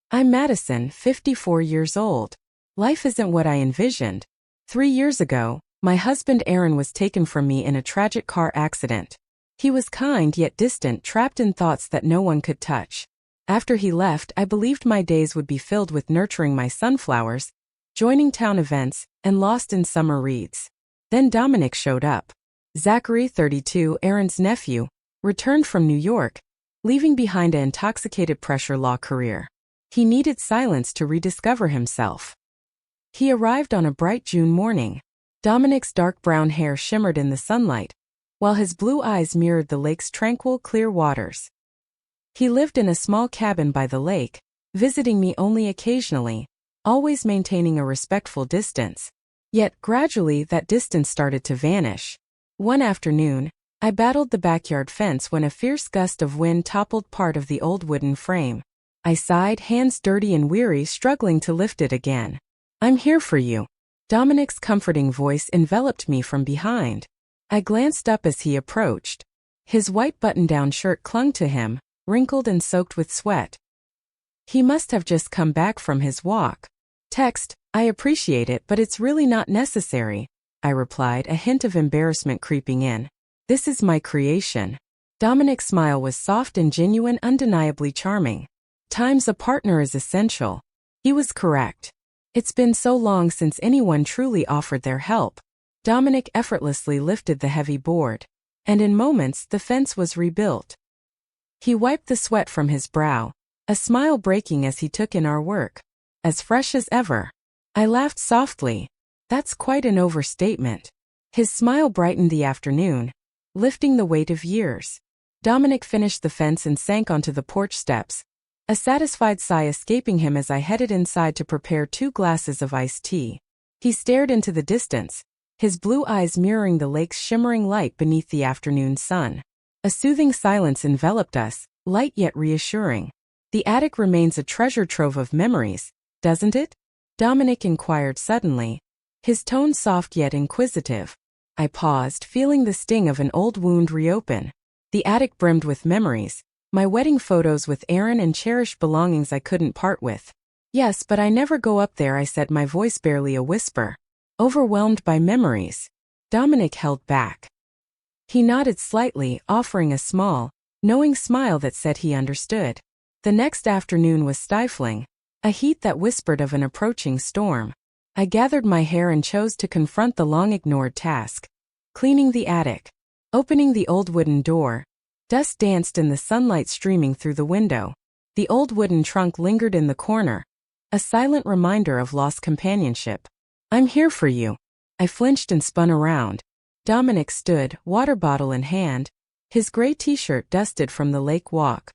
I'm Madison, 54 years old. Life isn't what I envisioned. 3 years ago, my husband Aaron was taken from me in a tragic car accident. He was kind yet distant, trapped in thoughts that no one could touch. After he left, I believed my days would be filled with nurturing my sunflowers, joining town events, and lost in summer reads. Then Dominic showed up. Zachary, 32, Aaron's nephew, returned from New York, leaving behind an intoxicated pressure law career. He needed silence to rediscover himself. He arrived on a bright June morning. Dominic's dark brown hair shimmered in the sunlight, while his blue eyes mirrored the lake's tranquil, clear waters. He lived in a small cabin by the lake, visiting me only occasionally, always maintaining a respectful distance. Yet, gradually, that distance started to vanish. One afternoon, I battled the backyard fence when a fierce gust of wind toppled part of the old wooden frame. I sighed, hands dirty and weary, struggling to lift it again. "I'm here for you." Dominic's comforting voice enveloped me from behind. I glanced up as he approached. His white button-down shirt clung to him, wrinkled and soaked with sweat. He must have just come back from his walk. "Text, I appreciate it, but it's really not necessary," I replied, a hint of embarrassment creeping in. "This is my creation." Dominic's smile was soft and genuine, undeniably charming. "Times a partner is essential." He was correct. It's been so long since anyone truly offered their help. Dominic effortlessly lifted the heavy board, and in moments the fence was rebuilt. He wiped the sweat from his brow, a smile breaking as he took in our work. "As fresh as ever." I laughed softly. "That's quite an overstatement." His smile brightened the afternoon, lifting the weight of years. Dominic finished the fence and sank onto the porch steps, a satisfied sigh escaping him as I headed inside to prepare 2 glasses of iced tea. He stared into the distance, his blue eyes mirroring the lake's shimmering light beneath the afternoon sun. A soothing silence enveloped us, light yet reassuring. "The attic remains a treasure trove of memories, doesn't it?" Dominic inquired suddenly, his tone soft yet inquisitive. I paused, feeling the sting of an old wound reopen. The attic brimmed with memories, my wedding photos with Aaron and cherished belongings I couldn't part with. "Yes, but I never go up there," I said, my voice barely a whisper. "Overwhelmed by memories." Dominic held back. He nodded slightly, offering a small, knowing smile that said he understood. The next afternoon was stifling, a heat that whispered of an approaching storm. I gathered my hair and chose to confront the long-ignored task. Cleaning the attic. Opening the old wooden door, dust danced in the sunlight streaming through the window. The old wooden trunk lingered in the corner, a silent reminder of lost companionship. "I'm here for you." I flinched and spun around. Dominic stood, water bottle in hand, his gray t-shirt dusted from the lake walk.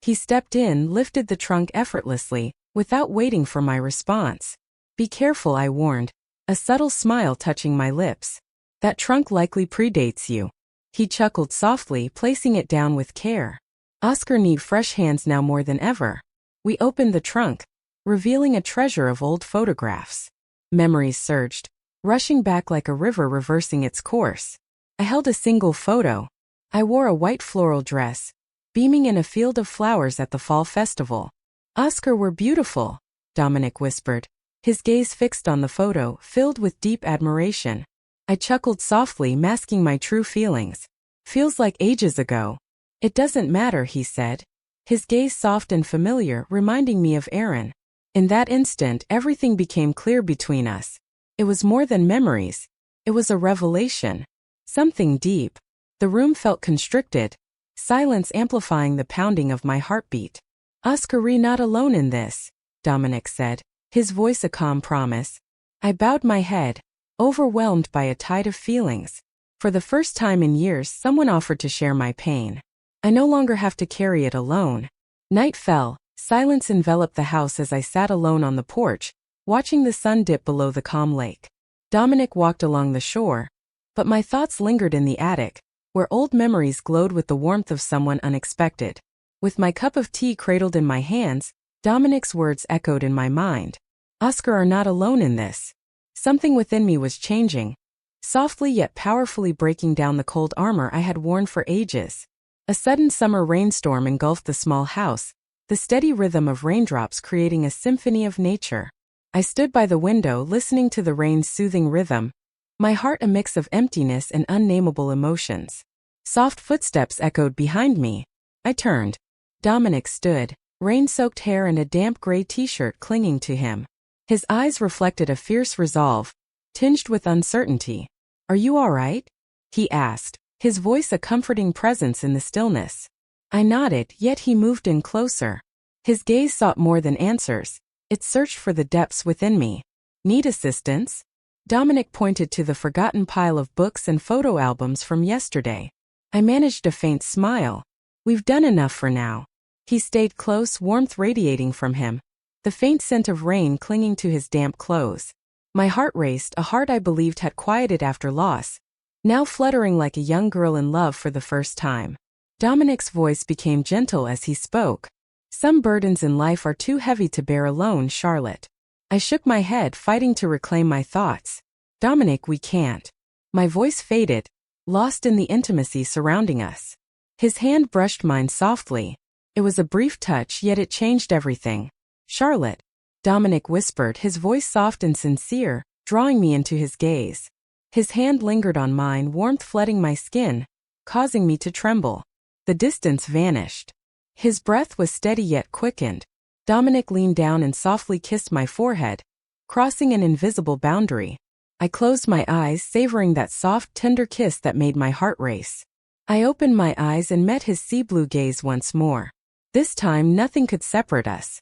He stepped in, lifted the trunk effortlessly, without waiting for my response. "Be careful," I warned, a subtle smile touching my lips. "That trunk likely predates you." He chuckled softly, placing it down with care. "Oscar need fresh hands now more than ever." We opened the trunk, revealing a treasure of old photographs. Memories surged, rushing back like a river reversing its course. I held a single photo. I wore a white floral dress, beaming in a field of flowers at the fall festival. "Oscar, we're beautiful," Dominic whispered, his gaze fixed on the photo, filled with deep admiration. I chuckled softly, masking my true feelings. "Feels like ages ago." "It doesn't matter," he said, his gaze soft and familiar, reminding me of Aaron. In that instant, everything became clear between us. It was more than memories. It was a revelation. Something deep. The room felt constricted, silence amplifying the pounding of my heartbeat. "Oscar, we're not alone in this," Dominic said, his voice a calm promise. I bowed my head, overwhelmed by a tide of feelings. For the first time in years, someone offered to share my pain. I no longer have to carry it alone. Night fell, silence enveloped the house as I sat alone on the porch, watching the sun dip below the calm lake. Dominic walked along the shore, but my thoughts lingered in the attic, where old memories glowed with the warmth of someone unexpected. With my cup of tea cradled in my hands, Dominic's words echoed in my mind. "Oscar are not alone in this." Something within me was changing, softly yet powerfully breaking down the cold armor I had worn for ages. A sudden summer rainstorm engulfed the small house, the steady rhythm of raindrops creating a symphony of nature. I stood by the window listening to the rain's soothing rhythm, my heart a mix of emptiness and unnameable emotions. Soft footsteps echoed behind me. I turned. Dominic stood, rain-soaked hair and a damp gray t-shirt clinging to him. His eyes reflected a fierce resolve, tinged with uncertainty. "Are you all right?" he asked, his voice a comforting presence in the stillness. I nodded, yet he moved in closer. His gaze sought more than answers. It searched for the depths within me. "Need assistance?" Dominic pointed to the forgotten pile of books and photo albums from yesterday. I managed a faint smile. "We've done enough for now." He stayed close, warmth radiating from him, the faint scent of rain clinging to his damp clothes. My heart raced, a heart I believed had quieted after loss, now fluttering like a young girl in love for the first time. Dominic's voice became gentle as he spoke. "Some burdens in life are too heavy to bear alone, Charlotte." I shook my head, fighting to reclaim my thoughts. "Dominic, we can't." My voice faded, lost in the intimacy surrounding us. His hand brushed mine softly. It was a brief touch, yet it changed everything. "Charlotte," Dominic whispered, his voice soft and sincere, drawing me into his gaze. His hand lingered on mine, warmth flooding my skin, causing me to tremble. The distance vanished. His breath was steady yet quickened. Dominic leaned down and softly kissed my forehead, crossing an invisible boundary. I closed my eyes, savoring that soft, tender kiss that made my heart race. I opened my eyes and met his sea-blue gaze once more. This time nothing could separate us.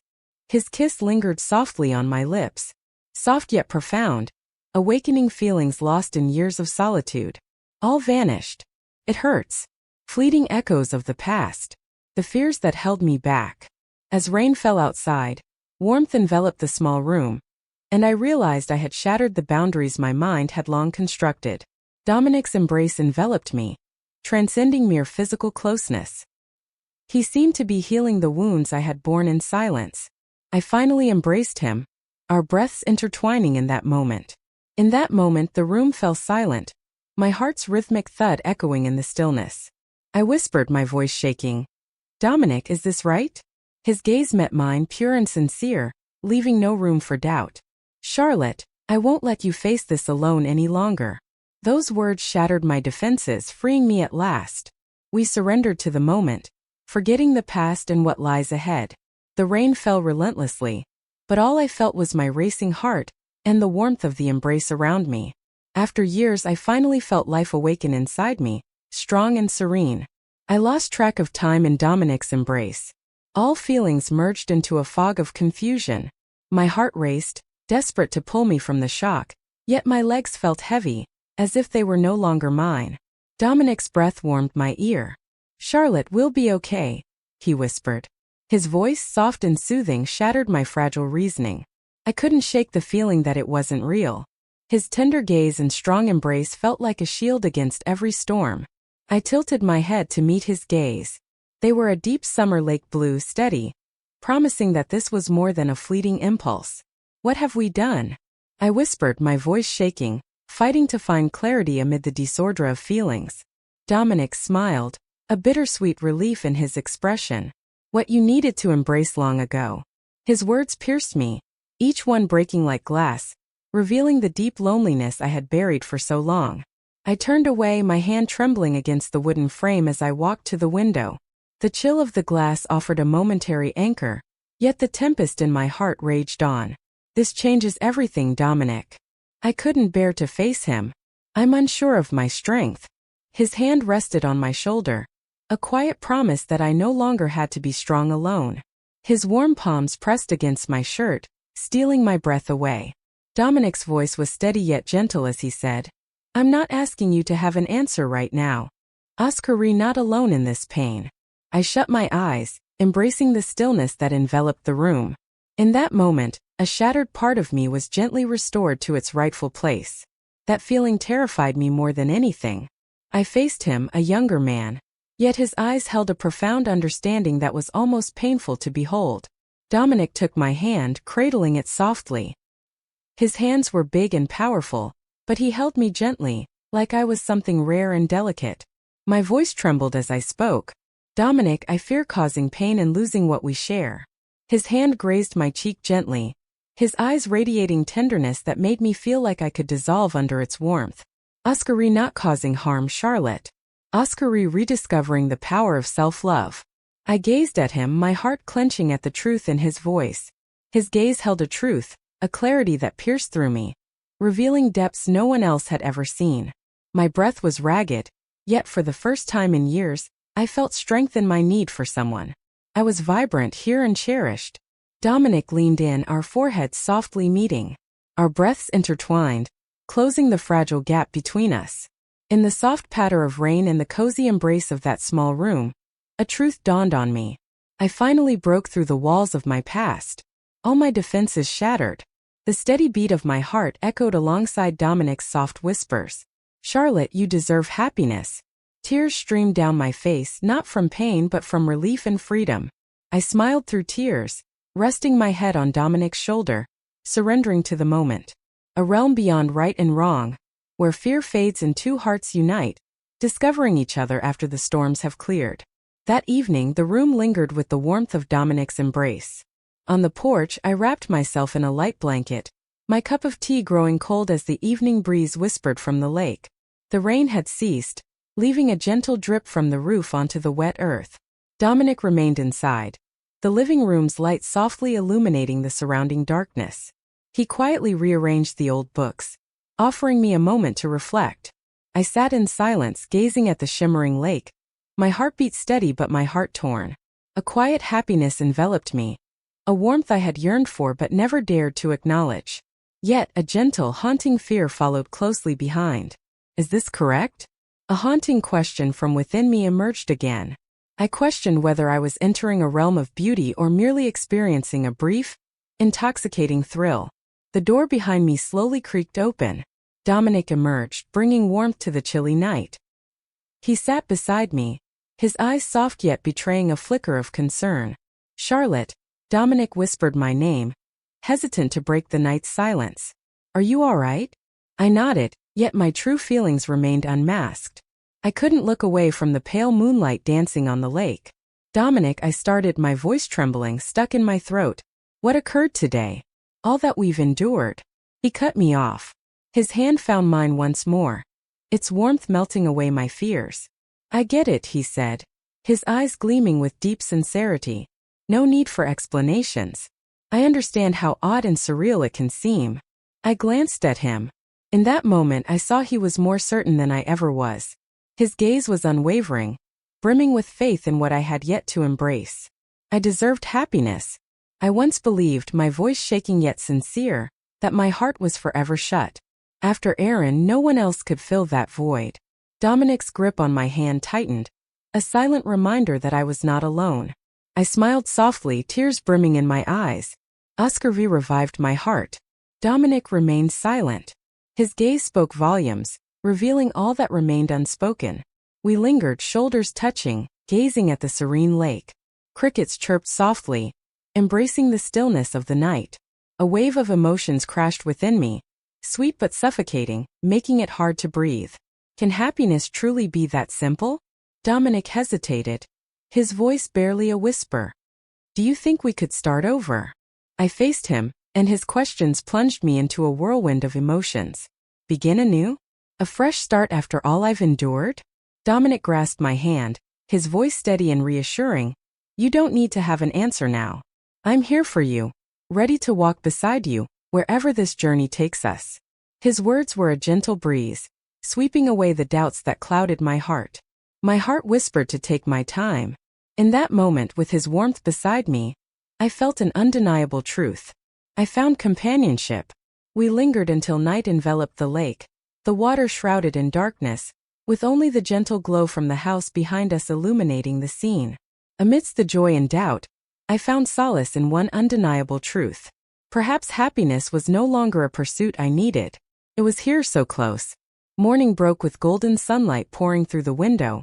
His kiss lingered softly on my lips, soft yet profound, awakening feelings lost in years of solitude. All vanished. It hurts. Fleeting echoes of the past, the fears that held me back. As rain fell outside, warmth enveloped the small room, and I realized I had shattered the boundaries my mind had long constructed. Dominic's embrace enveloped me, transcending mere physical closeness. He seemed to be healing the wounds I had borne in silence. I finally embraced him, our breaths intertwining in that moment. In that moment, the room fell silent, my heart's rhythmic thud echoing in the stillness. I whispered, my voice shaking, "Dominic, is this right?" His gaze met mine, pure and sincere, leaving no room for doubt. "Charlotte, I won't let you face this alone any longer." Those words shattered my defenses, freeing me at last. We surrendered to the moment, forgetting the past and what lies ahead. The rain fell relentlessly, but all I felt was my racing heart and the warmth of the embrace around me. After years, I finally felt life awaken inside me, strong and serene. I lost track of time in Dominic's embrace. All feelings merged into a fog of confusion. My heart raced, desperate to pull me from the shock, yet my legs felt heavy, as if they were no longer mine. Dominic's breath warmed my ear. "Charlotte, we'll be okay," he whispered. His voice, soft and soothing, shattered my fragile reasoning. I couldn't shake the feeling that it wasn't real. His tender gaze and strong embrace felt like a shield against every storm. I tilted my head to meet his gaze. They were a deep summer lake blue, steady, promising that this was more than a fleeting impulse. "What have we done?" I whispered, my voice shaking, fighting to find clarity amid the disorder of feelings. Dominic smiled, a bittersweet relief in his expression. "What you needed to embrace long ago." His words pierced me, each one breaking like glass, revealing the deep loneliness I had buried for so long. I turned away, my hand trembling against the wooden frame as I walked to the window. The chill of the glass offered a momentary anchor, yet the tempest in my heart raged on. "This changes everything, Dominic." I couldn't bear to face him. "I'm unsure of my strength." His hand rested on my shoulder, a quiet promise that I no longer had to be strong alone. His warm palms pressed against my shirt, stealing my breath away. Dominic's voice was steady yet gentle as he said, "I'm not asking you to have an answer right now. Oscarine, not alone in this pain." I shut my eyes, embracing the stillness that enveloped the room. In that moment, a shattered part of me was gently restored to its rightful place. That feeling terrified me more than anything. I faced him, a younger man, yet his eyes held a profound understanding that was almost painful to behold. Dominic took my hand, cradling it softly. His hands were big and powerful, but he held me gently, like I was something rare and delicate. My voice trembled as I spoke. Dominic, I fear causing pain and losing what we share. His hand grazed my cheek gently, his eyes radiating tenderness that made me feel like I could dissolve under its warmth. Oscary, not causing harm, Charlotte. Oscary, rediscovering the power of self-love. I gazed at him, my heart clenching at the truth in his voice. His gaze held a truth, a clarity that pierced through me, revealing depths no one else had ever seen. My breath was ragged, yet for the first time in years, I felt strength in my need for someone. I was vibrant here and cherished. Dominic leaned in, our foreheads softly meeting. Our breaths intertwined, closing the fragile gap between us. In the soft patter of rain and the cozy embrace of that small room, a truth dawned on me. I finally broke through the walls of my past. All my defenses shattered. The steady beat of my heart echoed alongside Dominic's soft whispers. Charlotte, you deserve happiness. Tears streamed down my face, not from pain but from relief and freedom. I smiled through tears, resting my head on Dominic's shoulder, surrendering to the moment. A realm beyond right and wrong, where fear fades and two hearts unite, discovering each other after the storms have cleared. That evening, the room lingered with the warmth of Dominic's embrace. On the porch, I wrapped myself in a light blanket, my cup of tea growing cold as the evening breeze whispered from the lake. The rain had ceased, leaving a gentle drip from the roof onto the wet earth. Dominic remained inside, the living room's light softly illuminating the surrounding darkness. He quietly rearranged the old books, offering me a moment to reflect. I sat in silence, gazing at the shimmering lake, my heartbeat steady but my heart torn. A quiet happiness enveloped me, a warmth I had yearned for but never dared to acknowledge. Yet a gentle, haunting fear followed closely behind. Is this correct? A haunting question from within me emerged again. I questioned whether I was entering a realm of beauty or merely experiencing a brief, intoxicating thrill. The door behind me slowly creaked open. Dominic emerged, bringing warmth to the chilly night. He sat beside me, his eyes soft yet betraying a flicker of concern. Charlotte, Dominic whispered my name, hesitant to break the night's silence. Are you all right? I nodded, yet my true feelings remained unmasked. I couldn't look away from the pale moonlight dancing on the lake. Dominic, I started, my voice trembling, stuck in my throat. What occurred today? All that we've endured. He cut me off. His hand found mine once more, its warmth melting away my fears. I get it, he said, his eyes gleaming with deep sincerity. No need for explanations. I understand how odd and surreal it can seem. I glanced at him. In that moment I saw he was more certain than I ever was. His gaze was unwavering, brimming with faith in what I had yet to embrace. I deserved happiness. I once believed, my voice shaking yet sincere, that my heart was forever shut. After Aaron, no one else could fill that void. Dominic's grip on my hand tightened, a silent reminder that I was not alone. I smiled softly, tears brimming in my eyes. Oscar V revived my heart. Dominic remained silent. His gaze spoke volumes, revealing all that remained unspoken. We lingered, shoulders touching, gazing at the serene lake. Crickets chirped softly, embracing the stillness of the night. A wave of emotions crashed within me, sweet but suffocating, making it hard to breathe. Can happiness truly be that simple? Dominic hesitated, his voice barely a whisper. Do you think we could start over? I faced him, and his questions plunged me into a whirlwind of emotions. Begin anew? A fresh start after all I've endured? Dominic grasped my hand, his voice steady and reassuring. You don't need to have an answer now. I'm here for you, ready to walk beside you, wherever this journey takes us. His words were a gentle breeze, sweeping away the doubts that clouded my heart. My heart whispered to take my time. In that moment, with his warmth beside me, I felt an undeniable truth. I found companionship. We lingered until night enveloped the lake, the water shrouded in darkness, with only the gentle glow from the house behind us illuminating the scene. Amidst the joy and doubt, I found solace in one undeniable truth. Perhaps happiness was no longer a pursuit I needed. It was here, so close. Morning broke with golden sunlight pouring through the window,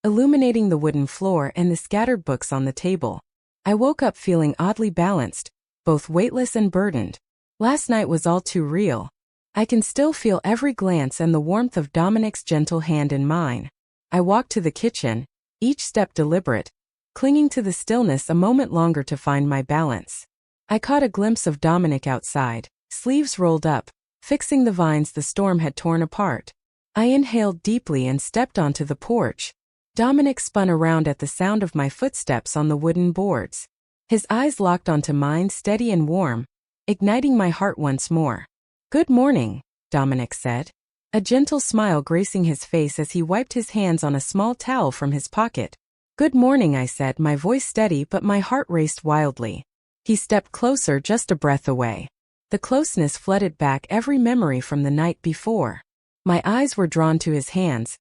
illuminating the wooden floor and the scattered books on the table. I woke up feeling oddly balanced, both weightless and burdened. Last night was all too real. I can still feel every glance and the warmth of Dominic's gentle hand in mine. I walked to the kitchen, each step deliberate, clinging to the stillness a moment longer to find my balance. I caught a glimpse of Dominic outside, sleeves rolled up, fixing the vines the storm had torn apart. I inhaled deeply and stepped onto the porch. Dominic spun around at the sound of my footsteps on the wooden boards. His eyes locked onto mine, steady and warm, igniting my heart once more. "Good morning," Dominic said, a gentle smile gracing his face as he wiped his hands on a small towel from his pocket. "Good morning," I said, my voice steady but my heart raced wildly. He stepped closer, just a breath away. The closeness flooded back every memory from the night before. My eyes were drawn to his hands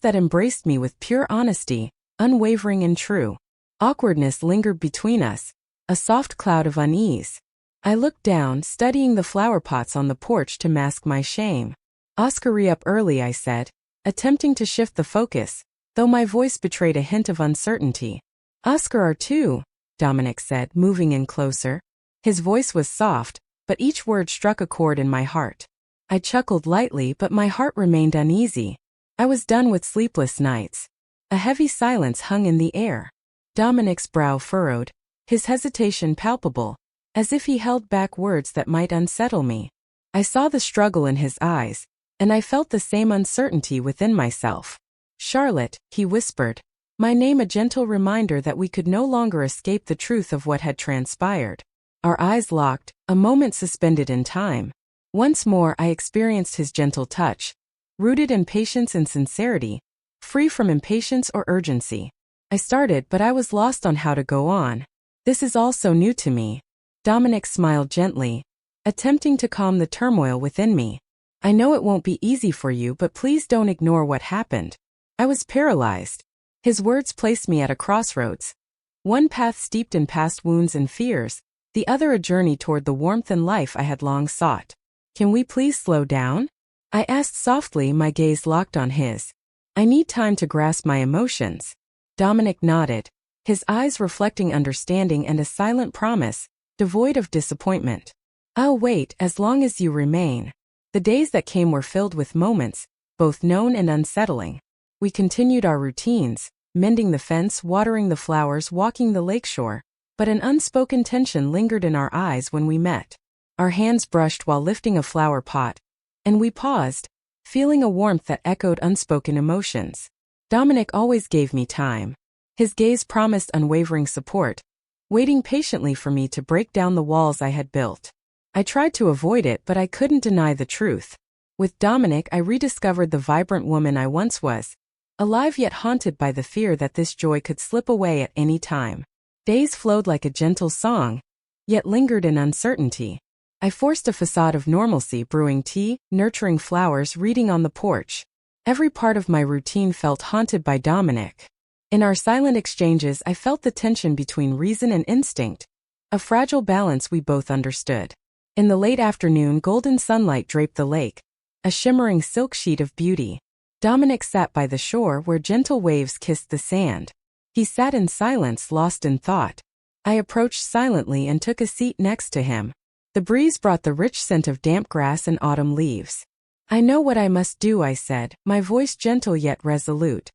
that embraced me with pure honesty, unwavering and true. Awkwardness lingered between us, a soft cloud of unease. I looked down, studying the flower pots on the porch to mask my shame. "Oscar up early," I said, attempting to shift the focus, though my voice betrayed a hint of uncertainty. "Oscar are too," Dominic said, moving in closer. His voice was soft, but each word struck a chord in my heart. I chuckled lightly, but my heart remained uneasy. I was done with sleepless nights. A heavy silence hung in the air. Dominic's brow furrowed, his hesitation palpable, as if he held back words that might unsettle me. I saw the struggle in his eyes, and I felt the same uncertainty within myself. "Charlotte," he whispered, my name a gentle reminder that we could no longer escape the truth of what had transpired. Our eyes locked, a moment suspended in time. Once more I experienced his gentle touch, rooted in patience and sincerity, free from impatience or urgency. I started, but I was lost on how to go on. "This is all so new to me." Dominic smiled gently, attempting to calm the turmoil within me. "I know it won't be easy for you, but please don't ignore what happened." I was paralyzed. His words placed me at a crossroads. One path steeped in past wounds and fears, the other a journey toward the warmth and life I had long sought. "Can we please slow down?" I asked softly, my gaze locked on his. "I need time to grasp my emotions." Dominic nodded, his eyes reflecting understanding and a silent promise, devoid of disappointment. "I'll wait as long as you remain." The days that came were filled with moments, both known and unsettling. We continued our routines, mending the fence, watering the flowers, walking the lakeshore, but an unspoken tension lingered in our eyes when we met. Our hands brushed while lifting a flower pot, and we paused, feeling a warmth that echoed unspoken emotions. Dominic always gave me time. His gaze promised unwavering support, waiting patiently for me to break down the walls I had built. I tried to avoid it, but I couldn't deny the truth. With Dominic, I rediscovered the vibrant woman I once was, alive yet haunted by the fear that this joy could slip away at any time. Days flowed like a gentle song, yet lingered in uncertainty. I forced a facade of normalcy, brewing tea, nurturing flowers, reading on the porch. Every part of my routine felt haunted by Dominic. In our silent exchanges, I felt the tension between reason and instinct, a fragile balance we both understood. In the late afternoon, golden sunlight draped the lake, a shimmering silk sheet of beauty. Dominic sat by the shore where gentle waves kissed the sand. He sat in silence, lost in thought. I approached silently and took a seat next to him. The breeze brought the rich scent of damp grass and autumn leaves. "I know what I must do," I said, my voice gentle yet resolute.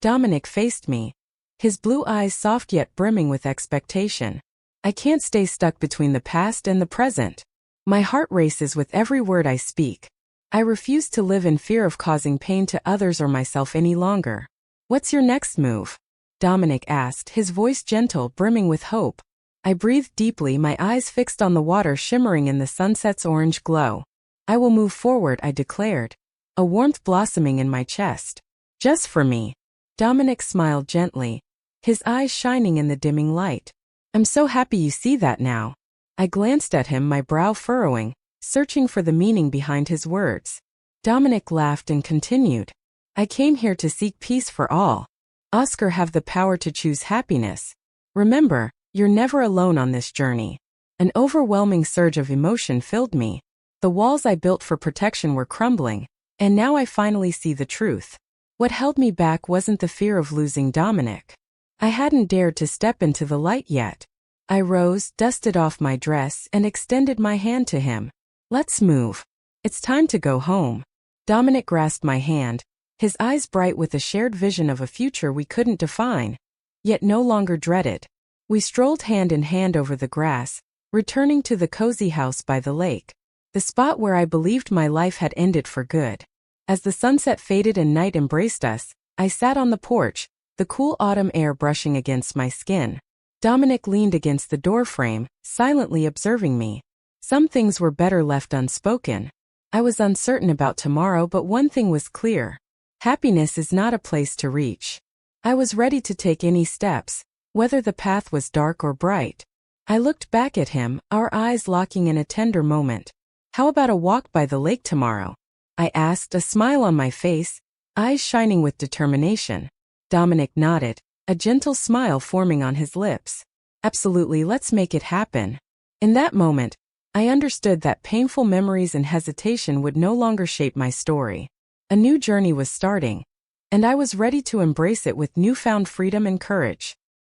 Dominic faced me, his blue eyes soft yet brimming with expectation. "I can't stay stuck between the past and the present. My heart races with every word I speak. I refuse to live in fear of causing pain to others or myself any longer." "What's your next move?" Dominic asked, his voice gentle, brimming with hope. I breathed deeply, my eyes fixed on the water shimmering in the sunset's orange glow. "I will move forward," I declared, a warmth blossoming in my chest. "Just for me." Dominic smiled gently, his eyes shining in the dimming light. "I'm so happy you see that now." I glanced at him, my brow furrowing, searching for the meaning behind his words. Dominic laughed and continued. "I came here to seek peace for all. Oscar have the power to choose happiness. Remember, you're never alone on this journey." An overwhelming surge of emotion filled me. The walls I built for protection were crumbling, and now I finally see the truth. What held me back wasn't the fear of losing Dominic. I hadn't dared to step into the light yet. I rose, dusted off my dress, and extended my hand to him. "Let's move. It's time to go home." Dominic grasped my hand, his eyes bright with a shared vision of a future we couldn't define. yet no longer dreaded. We strolled hand in hand over the grass, returning to the cozy house by the lake, the spot where I believed my life had ended for good. As the sunset faded and night embraced us, I sat on the porch, the cool autumn air brushing against my skin. Dominic leaned against the doorframe, silently observing me. Some things were better left unspoken. I was uncertain about tomorrow, but one thing was clear. Happiness is not a place to reach. I was ready to take any steps, whether the path was dark or bright. I looked back at him, our eyes locking in a tender moment. "How about a walk by the lake tomorrow?" I asked, a smile on my face, eyes shining with determination. Dominic nodded, a gentle smile forming on his lips. "Absolutely, let's make it happen." In that moment, I understood that painful memories and hesitation would no longer shape my story. A new journey was starting, and I was ready to embrace it with newfound freedom and courage.